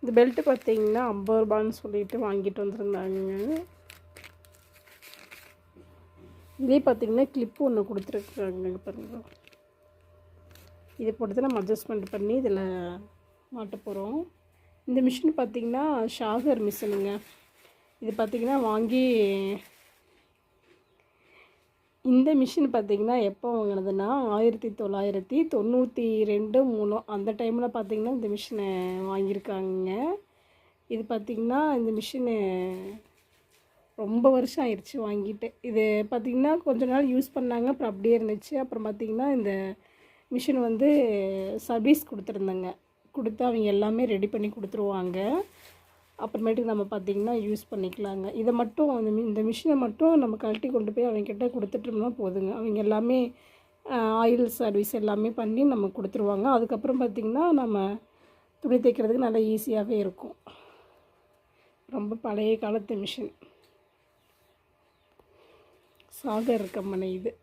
இந்த பெல்ட்டு பார்த்தீங்கன்னா 50 ரூபான்னு சொல்லிட்டு வாங்கிட்டு வந்திருந்தாங்க. இதே பார்த்தீங்கன்னா கிளிப்பு ஒன்று கொடுத்துருக்குறாங்க பாருங்க. இதை போட்டு நம்ம அட்ஜஸ்ட்மெண்ட் பண்ணி இதில் மாட்ட போகிறோம். இந்த மிஷின் பார்த்திங்கன்னா ஷாகர் மிஷினுங்க. இது பார்த்திங்கன்னா வாங்கி இந்த மிஷின் பார்த்திங்கன்னா எப்போ வாங்கினதுன்னா 1992-3 அந்த டைமில் பார்த்திங்கன்னா இந்த மிஷினை வாங்கியிருக்காங்க. இது பார்த்திங்கன்னா இந்த மிஷினு ரொம்ப வருஷம் ஆயிடுச்சு வாங்கிட்டு. இது பார்த்திங்கன்னா கொஞ்ச நாள் யூஸ் பண்ணாங்க, அப்புறம் அப்படியே இருந்துச்சு. அப்புறம் பார்த்திங்கன்னா இந்த மிஷின் வந்து சர்வீஸ் கொடுத்துருந்தாங்க. கொடுத்து அவங்க எல்லாமே ரெடி பண்ணி கொடுத்துருவாங்க. அப்புறமேட்டுக்கு நம்ம பார்த்திங்கன்னா யூஸ் பண்ணிக்கலாங்க. இதை மட்டும் இந்த மிஷினை மட்டும் நம்ம கழட்டி கொண்டு போய் அவங்கக்கிட்ட கொடுத்துட்டோம்னா போதுங்க. அவங்க எல்லாமே ஆயில் சர்வீஸ் எல்லாமே பண்ணி நம்ம கொடுத்துருவாங்க. அதுக்கப்புறம் பார்த்திங்கன்னா நம்ம துணி தைக்கிறதுக்கு நல்லா ஈஸியாகவே இருக்கும். ரொம்ப பழைய காலத்து மிஷின். சாகர் கம்பெனி இது.